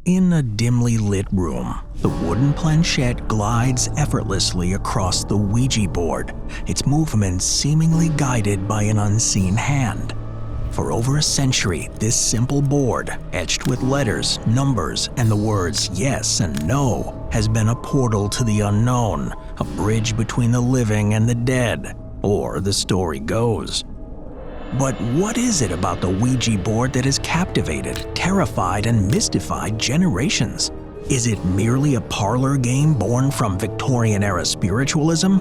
In a dimly lit room, the wooden planchette glides effortlessly across the Ouija board, its movements seemingly guided by an unseen hand. For over a century, this simple board, etched with letters, numbers, and the words yes and no, has been a portal to the unknown, a bridge between the living and the dead, or the story goes. But what is it about the Ouija board that has captivated, terrified, and mystified generations? Is it merely a parlor game born from Victorian-era spiritualism?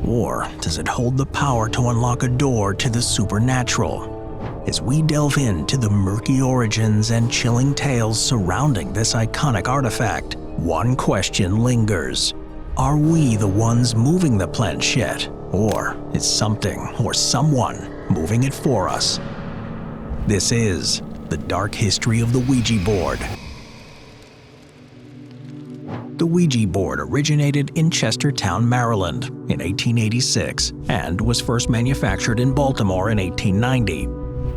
Or does it hold the power to unlock a door to the supernatural? As we delve into the murky origins and chilling tales surrounding this iconic artifact, one question lingers. Are we the ones moving the planchette? Or is something or someone moving it for us? This is the dark history of the Ouija board. The Ouija board originated in Chestertown, Maryland in 1886 and was first manufactured in Baltimore in 1890.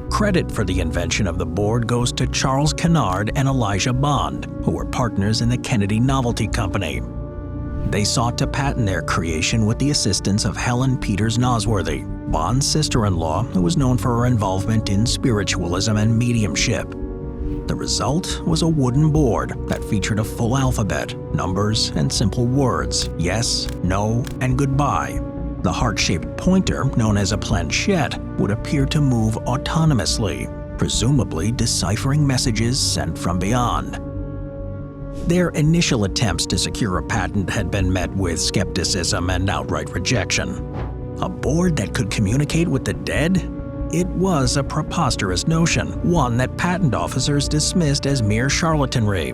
Credit for the invention of the board goes to Charles Kennard and Elijah Bond, who were partners in the Kennedy Novelty Company. They sought to patent their creation with the assistance of Helen Peters Nosworthy, Bond's sister-in-law, who was known for her involvement in spiritualism and mediumship. The result was a wooden board that featured a full alphabet, numbers, and simple words, yes, no, and goodbye. The heart-shaped pointer, known as a planchette, would appear to move autonomously, presumably deciphering messages sent from beyond. Their initial attempts to secure a patent had been met with skepticism and outright rejection. A board that could communicate with the dead? It was a preposterous notion, one that patent officers dismissed as mere charlatanry.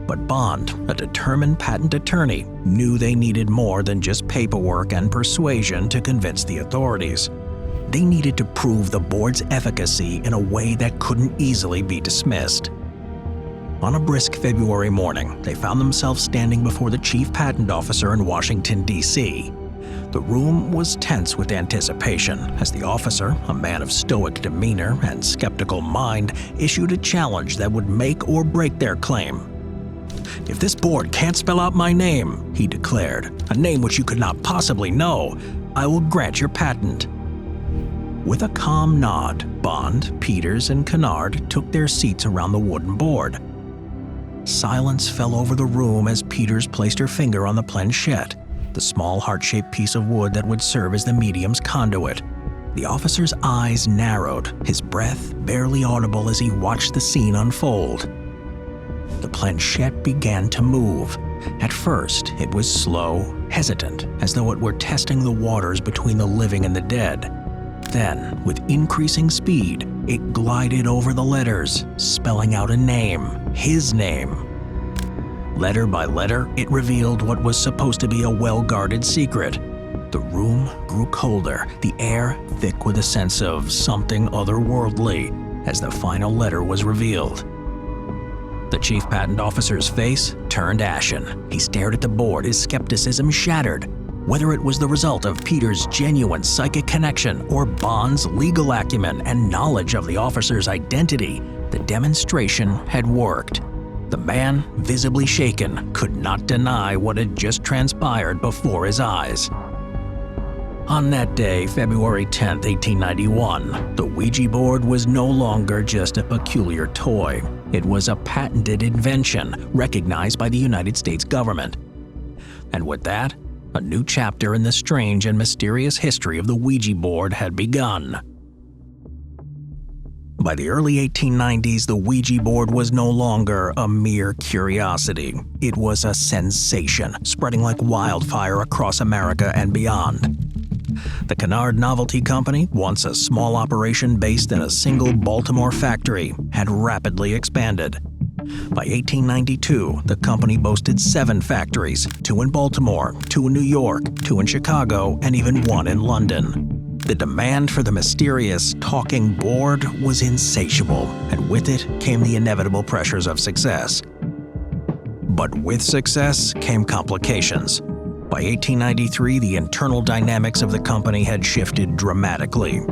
But Bond, a determined patent attorney, knew they needed more than just paperwork and persuasion to convince the authorities. They needed to prove the board's efficacy in a way that couldn't easily be dismissed. On a brisk February morning, they found themselves standing before the chief patent officer in Washington, D.C. The room was tense with anticipation as the officer, a man of stoic demeanor and skeptical mind, issued a challenge that would make or break their claim. "If this board can't spell out my name," he declared, "a name which you could not possibly know, I will grant your patent." With a calm nod, Bond, Peters, and Kennard took their seats around the wooden board. Silence fell over the room as Peters placed her finger on the planchette, the small heart-shaped piece of wood that would serve as the medium's conduit. The officer's eyes narrowed, his breath barely audible as he watched the scene unfold. The planchette began to move. At first, it was slow, hesitant, as though it were testing the waters between the living and the dead. Then, with increasing speed, it glided over the letters, spelling out a name, his name. Letter by letter, it revealed what was supposed to be a well-guarded secret. The room grew colder, the air thick with a sense of something otherworldly, as the final letter was revealed. The chief patent officer's face turned ashen. He stared at the board, his skepticism shattered. Whether it was the result of Peter's genuine psychic connection or Bond's legal acumen and knowledge of the officer's identity, the demonstration had worked. The man, visibly shaken, could not deny what had just transpired before his eyes. On that day, February 10, 1891, the Ouija board was no longer just a peculiar toy. It was a patented invention recognized by the United States government. And with that, a new chapter in the strange and mysterious history of the Ouija board had begun. By the early 1890s, the Ouija board was no longer a mere curiosity. It was a sensation, spreading like wildfire across America and beyond. The Kennard Novelty Company, once a small operation based in a single Baltimore factory, had rapidly expanded. By 1892, the company boasted 7 factories, 2 in Baltimore, 2 in New York, 2 in Chicago, and even 1 in London. The demand for the mysterious talking board was insatiable, and with it came the inevitable pressures of success. But with success came complications. By 1893, the internal dynamics of the company had shifted dramatically.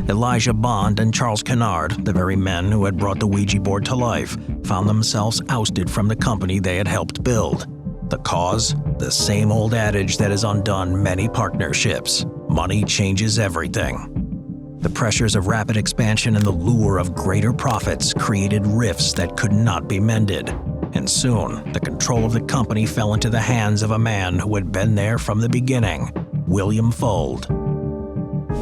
Elijah Bond and Charles Kennard, the very men who had brought the Ouija board to life, found themselves ousted from the company they had helped build. The cause? The same old adage that has undone many partnerships. Money changes everything. The pressures of rapid expansion and the lure of greater profits created rifts that could not be mended. And soon, the control of the company fell into the hands of a man who had been there from the beginning, William Fuld.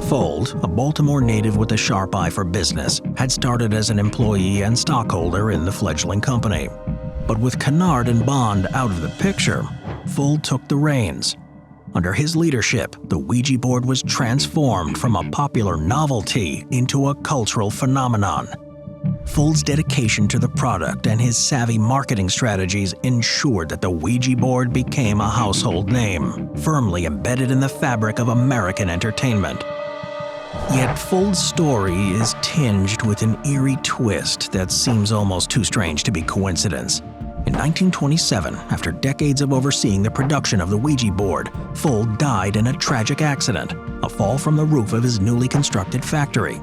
Fuld, a Baltimore native with a sharp eye for business, had started as an employee and stockholder in the fledgling company. But with Kennard and Bond out of the picture, Fuld took the reins. Under his leadership, the Ouija board was transformed from a popular novelty into a cultural phenomenon. Fuld's dedication to the product and his savvy marketing strategies ensured that the Ouija board became a household name, firmly embedded in the fabric of American entertainment. Yet Fuld's story is tinged with an eerie twist that seems almost too strange to be coincidence. In 1927, after decades of overseeing the production of the Ouija board, Fuld died in a tragic accident, a fall from the roof of his newly constructed factory.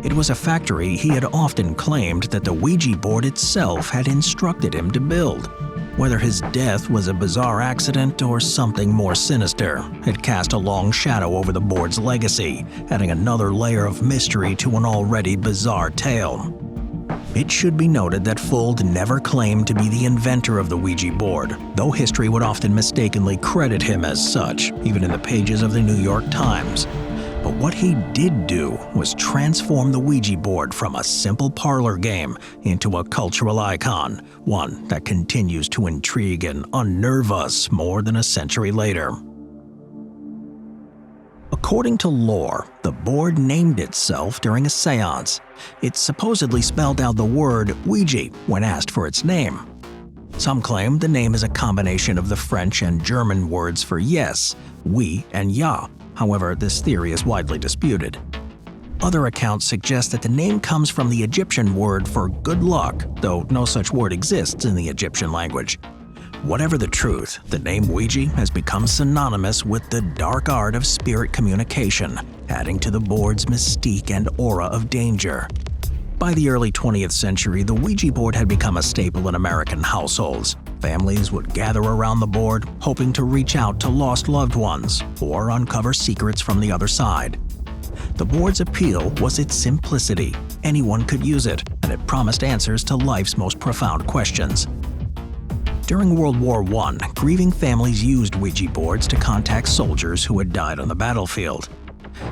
It was a factory he had often claimed that the Ouija board itself had instructed him to build. Whether his death was a bizarre accident or something more sinister, it cast a long shadow over the board's legacy, adding another layer of mystery to an already bizarre tale. It should be noted that Fuld never claimed to be the inventor of the Ouija board, though history would often mistakenly credit him as such, even in the pages of the New York Times. But what he did do was transform the Ouija board from a simple parlor game into a cultural icon, one that continues to intrigue and unnerve us more than a century later. According to lore, the board named itself during a seance. It supposedly spelled out the word Ouija when asked for its name. Some claim the name is a combination of the French and German words for yes, oui, and ja. However, this theory is widely disputed. Other accounts suggest that the name comes from the Egyptian word for good luck, though no such word exists in the Egyptian language. Whatever the truth, the name Ouija has become synonymous with the dark art of spirit communication, adding to the board's mystique and aura of danger. By the early 20th century, the Ouija board had become a staple in American households. Families would gather around the board, hoping to reach out to lost loved ones or uncover secrets from the other side. The board's appeal was its simplicity. Anyone could use it, and it promised answers to life's most profound questions. During World War I, grieving families used Ouija boards to contact soldiers who had died on the battlefield.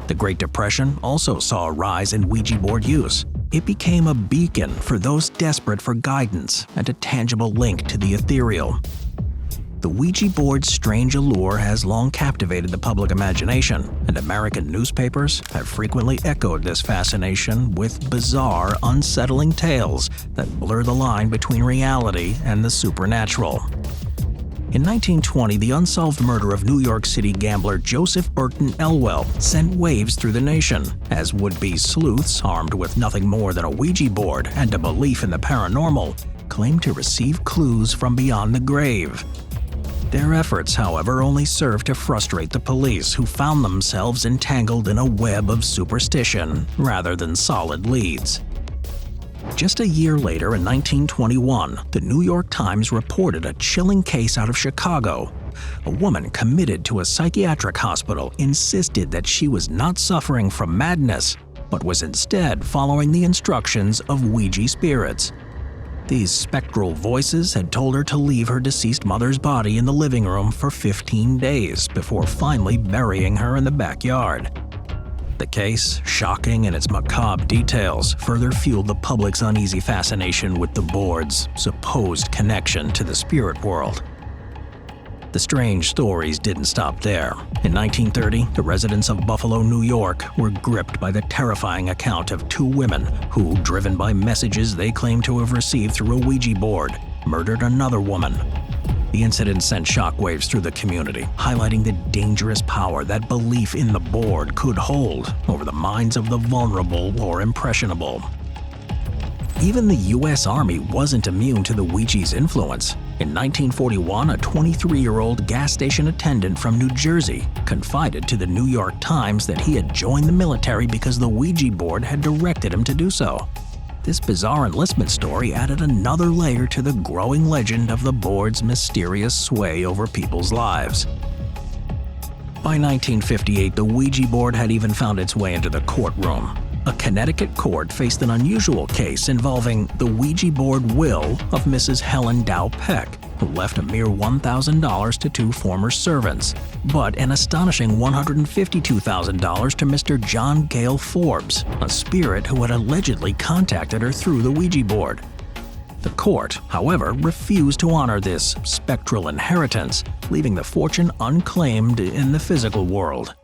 The Great Depression also saw a rise in Ouija board use. It became a beacon for those desperate for guidance and a tangible link to the ethereal. The Ouija board's strange allure has long captivated the public imagination, and American newspapers have frequently echoed this fascination with bizarre, unsettling tales that blur the line between reality and the supernatural. In 1920, the unsolved murder of New York City gambler Joseph Burton Elwell sent waves through the nation, as would-be sleuths armed with nothing more than a Ouija board and a belief in the paranormal claimed to receive clues from beyond the grave. Their efforts, however, only served to frustrate the police, who found themselves entangled in a web of superstition rather than solid leads. Just a year later, in 1921, the New York Times reported a chilling case out of Chicago. A woman committed to a psychiatric hospital insisted that she was not suffering from madness, but was instead following the instructions of Ouija spirits. These spectral voices had told her to leave her deceased mother's body in the living room for 15 days before finally burying her in the backyard. The case, shocking in its macabre details, further fueled the public's uneasy fascination with the board's supposed connection to the spirit world. The strange stories didn't stop there. In 1930, the residents of Buffalo, New York, were gripped by the terrifying account of two women who, driven by messages they claimed to have received through a Ouija board, murdered another woman. The incident sent shockwaves through the community, highlighting the dangerous power that belief in the board could hold over the minds of the vulnerable or impressionable. Even the U.S. Army wasn't immune to the Ouija's influence. In 1941, a 23-year-old gas station attendant from New Jersey confided to the New York Times that he had joined the military because the Ouija board had directed him to do so. This bizarre enlistment story added another layer to the growing legend of the board's mysterious sway over people's lives. By 1958, the Ouija board had even found its way into the courtroom. A Connecticut court faced an unusual case involving the Ouija board will of Mrs. Helen Dow Peck, who left a mere $1,000 to two former servants, but an astonishing $152,000 to Mr. John Gale Forbes, a spirit who had allegedly contacted her through the Ouija board. The court, however, refused to honor this spectral inheritance, leaving the fortune unclaimed in the physical world.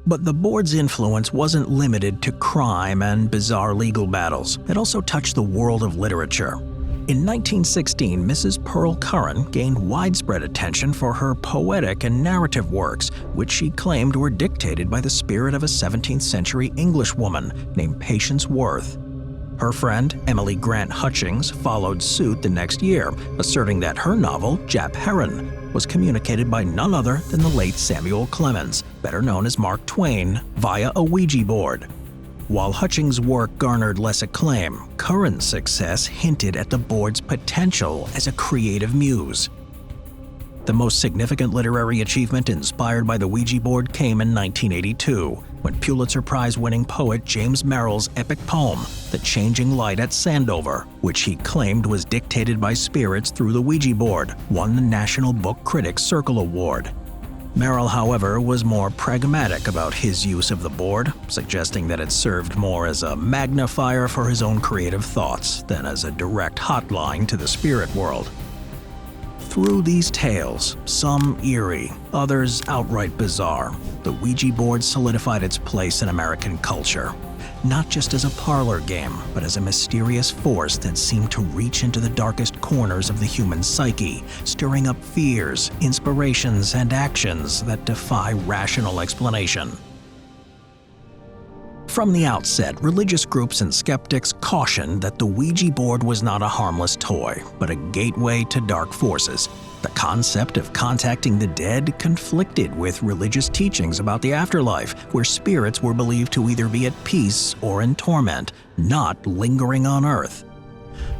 But the board's influence wasn't limited to crime and bizarre legal battles. It also touched the world of literature. In 1916, Mrs. Pearl Curran gained widespread attention for her poetic and narrative works, which she claimed were dictated by the spirit of a 17th century Englishwoman named Patience Worth. Her friend, Emily Grant Hutchings, followed suit the next year, asserting that her novel, Jap Heron, was communicated by none other than the late Samuel Clemens, better known as Mark Twain, via a Ouija board. While Hutchings' work garnered less acclaim, Curran's success hinted at the board's potential as a creative muse. The most significant literary achievement inspired by the Ouija board came in 1982, when Pulitzer Prize-winning poet James Merrill's epic poem, The Changing Light at Sandover, which he claimed was dictated by spirits through the Ouija board, won the National Book Critics Circle Award. Merrill, however, was more pragmatic about his use of the board, suggesting that it served more as a magnifier for his own creative thoughts than as a direct hotline to the spirit world. Through these tales, some eerie, others outright bizarre, the Ouija board solidified its place in American culture, not just as a parlor game, but as a mysterious force that seemed to reach into the darkest corners of the human psyche, stirring up fears, inspirations, and actions that defy rational explanation. From the outset, religious groups and skeptics cautioned that the Ouija board was not a harmless toy, but a gateway to dark forces. The concept of contacting the dead conflicted with religious teachings about the afterlife, where spirits were believed to either be at peace or in torment, not lingering on Earth.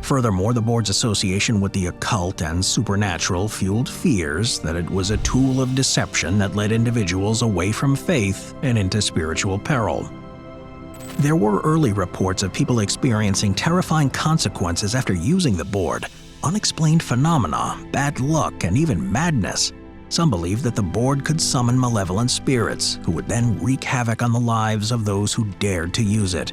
Furthermore, the board's association with the occult and supernatural fueled fears that it was a tool of deception that led individuals away from faith and into spiritual peril. There were early reports of people experiencing terrifying consequences after using the board, unexplained phenomena, bad luck, and even madness. Some believed that the board could summon malevolent spirits, who would then wreak havoc on the lives of those who dared to use it.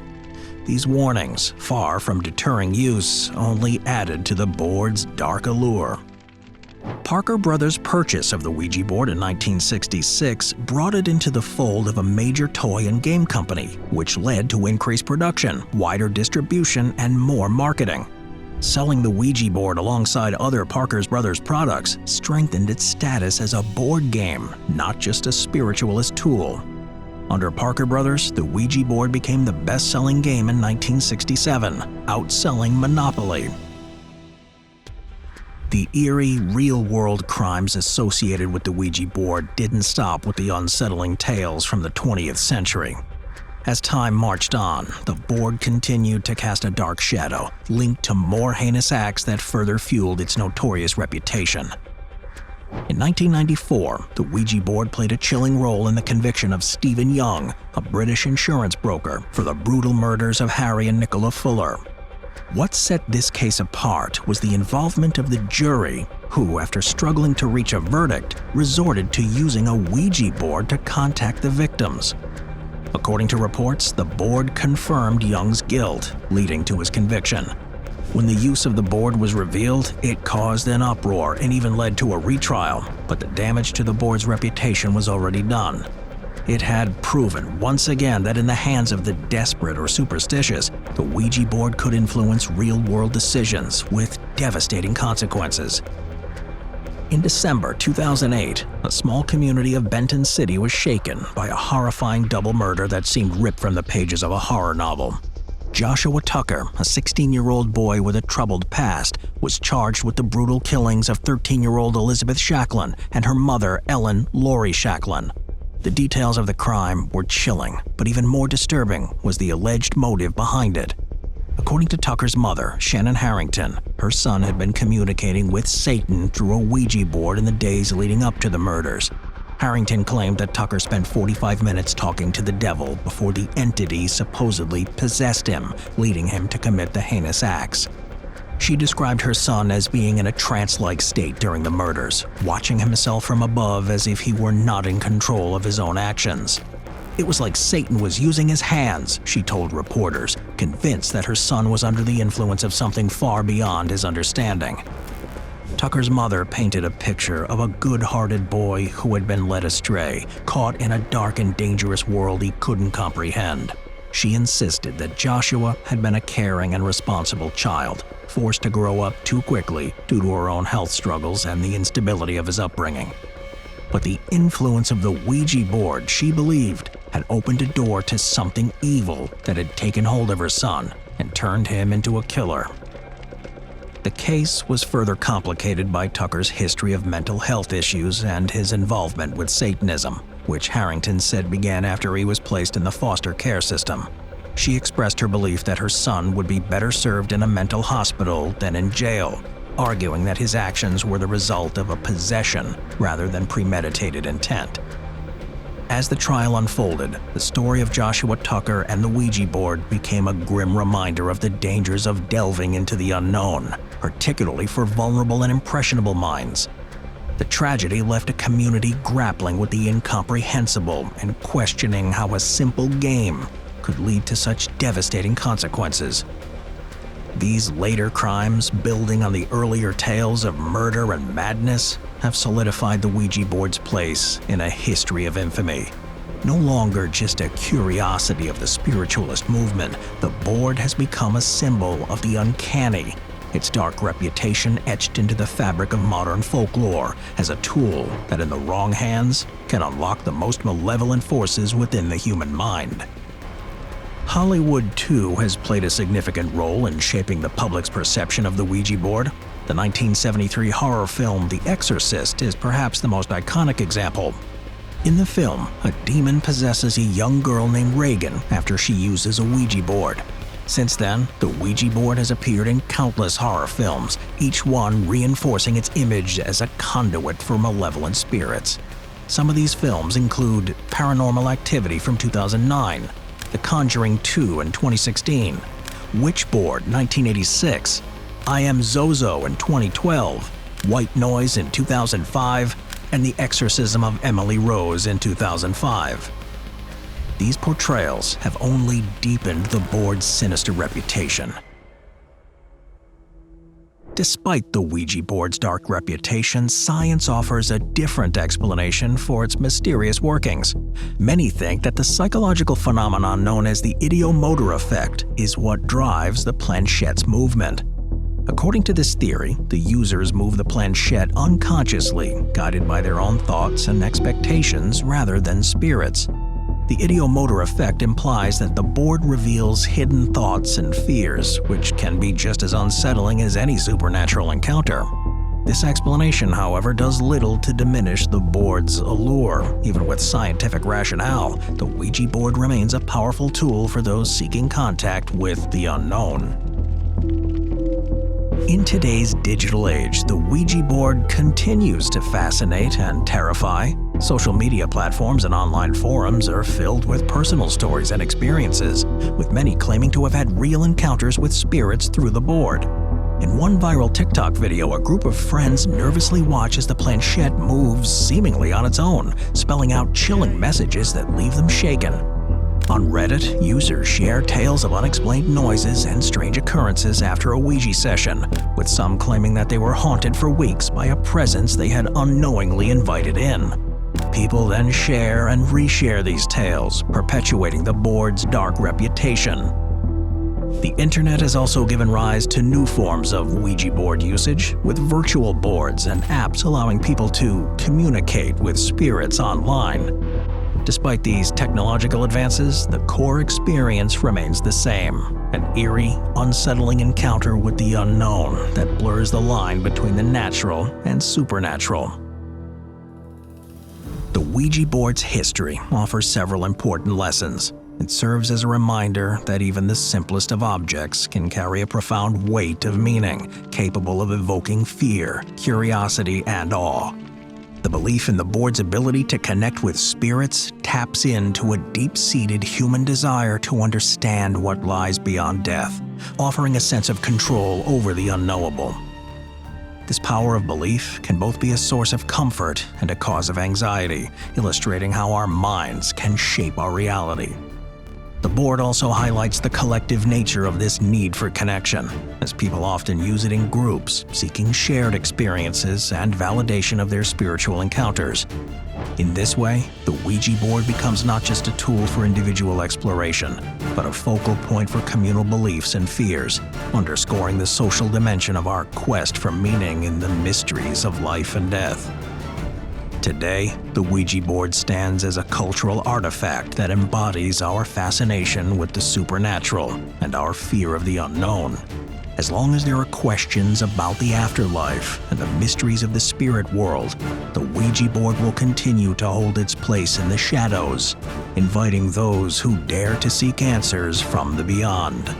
These warnings, far from deterring use, only added to the board's dark allure. Parker Brothers' purchase of the Ouija board in 1966 brought it into the fold of a major toy and game company, which led to increased production, wider distribution, and more marketing. Selling the Ouija board alongside other Parker Brothers products strengthened its status as a board game, not just a spiritualist tool. Under Parker Brothers, the Ouija board became the best-selling game in 1967, outselling Monopoly. The eerie, real-world crimes associated with the Ouija board didn't stop with the unsettling tales from the 20th century. As time marched on, the board continued to cast a dark shadow, linked to more heinous acts that further fueled its notorious reputation. In 1994, the Ouija board played a chilling role in the conviction of Stephen Young, a British insurance broker, for the brutal murders of Harry and Nicola Fuller. What set this case apart was the involvement of the jury, who, after struggling to reach a verdict, resorted to using a Ouija board to contact the victims. According to reports, the board confirmed Young's guilt, leading to his conviction. When the use of the board was revealed, it caused an uproar and even led to a retrial, but the damage to the board's reputation was already done. It had proven once again that in the hands of the desperate or superstitious, the Ouija board could influence real-world decisions with devastating consequences. In December 2008, a small community of Benton City was shaken by a horrifying double murder that seemed ripped from the pages of a horror novel. Joshua Tucker, a 16-year-old boy with a troubled past, was charged with the brutal killings of 13-year-old Elizabeth Shacklin and her mother, Ellen Laurie Shacklin. The details of the crime were chilling, but even more disturbing was the alleged motive behind it. According to Tucker's mother, Shannon Harrington, her son had been communicating with Satan through a Ouija board in the days leading up to the murders. Harrington claimed that Tucker spent 45 minutes talking to the devil before the entity supposedly possessed him, leading him to commit the heinous acts. She described her son as being in a trance-like state during the murders, watching himself from above as if he were not in control of his own actions. It was like Satan was using his hands, she told reporters, convinced that her son was under the influence of something far beyond his understanding. Tucker's mother painted a picture of a good-hearted boy who had been led astray, caught in a dark and dangerous world he couldn't comprehend. She insisted that Joshua had been a caring and responsible child, forced to grow up too quickly due to her own health struggles and the instability of his upbringing. But the influence of the Ouija board, she believed, had opened a door to something evil that had taken hold of her son and turned him into a killer. The case was further complicated by Tucker's history of mental health issues and his involvement with Satanism, which Harrington said began after he was placed in the foster care system. She expressed her belief that her son would be better served in a mental hospital than in jail, arguing that his actions were the result of a possession rather than premeditated intent. As the trial unfolded, the story of Joshua Tucker and the Ouija board became a grim reminder of the dangers of delving into the unknown, particularly for vulnerable and impressionable minds. The tragedy left a community grappling with the incomprehensible and questioning how a simple game could lead to such devastating consequences. These later crimes, building on the earlier tales of murder and madness, have solidified the Ouija board's place in a history of infamy. No longer just a curiosity of the spiritualist movement, the board has become a symbol of the uncanny, its dark reputation etched into the fabric of modern folklore as a tool that in the wrong hands can unlock the most malevolent forces within the human mind. Hollywood, too, has played a significant role in shaping the public's perception of the Ouija board. The 1973 horror film The Exorcist is perhaps the most iconic example. In the film, a demon possesses a young girl named Reagan after she uses a Ouija board. Since then, the Ouija board has appeared in countless horror films, each one reinforcing its image as a conduit for malevolent spirits. Some of these films include Paranormal Activity from 2009, The Conjuring 2 in 2016, Witch Board 1986, I Am Zozo in 2012, White Noise in 2005, and The Exorcism of Emily Rose in 2005. These portrayals have only deepened the board's sinister reputation. Despite the Ouija board's dark reputation, science offers a different explanation for its mysterious workings. Many think that the psychological phenomenon known as the ideomotor effect is what drives the planchette's movement. According to this theory, the users move the planchette unconsciously, guided by their own thoughts and expectations rather than spirits. The ideomotor effect implies that the board reveals hidden thoughts and fears, which can be just as unsettling as any supernatural encounter. This explanation, however, does little to diminish the board's allure. Even with scientific rationale, the Ouija board remains a powerful tool for those seeking contact with the unknown. In today's digital age, the Ouija board continues to fascinate and terrify. Social media platforms and online forums are filled with personal stories and experiences, with many claiming to have had real encounters with spirits through the board. In one viral TikTok video, a group of friends nervously watch as the planchette moves seemingly on its own, spelling out chilling messages that leave them shaken. On Reddit, users share tales of unexplained noises and strange occurrences after a Ouija session, with some claiming that they were haunted for weeks by a presence they had unknowingly invited in. People then share and reshare these tales, perpetuating the board's dark reputation. The internet has also given rise to new forms of Ouija board usage, with virtual boards and apps allowing people to communicate with spirits online. Despite these technological advances, the core experience remains the same. an eerie, unsettling encounter with the unknown that blurs the line between the natural and supernatural. The Ouija board's history offers several important lessons. It serves as a reminder that even the simplest of objects can carry a profound weight of meaning, capable of evoking fear, curiosity, and awe. The belief in the board's ability to connect with spirits taps into a deep-seated human desire to understand what lies beyond death, offering a sense of control over the unknowable. This power of belief can both be a source of comfort and a cause of anxiety, illustrating how our minds can shape our reality. The board also highlights the collective nature of this need for connection, as people often use it in groups, seeking shared experiences and validation of their spiritual encounters. In this way, the Ouija board becomes not just a tool for individual exploration, but a focal point for communal beliefs and fears, underscoring the social dimension of our quest for meaning in the mysteries of life and death. Today, the Ouija board stands as a cultural artifact that embodies our fascination with the supernatural and our fear of the unknown. As long as there are questions about the afterlife and the mysteries of the spirit world, the Ouija board will continue to hold its place in the shadows, inviting those who dare to seek answers from the beyond.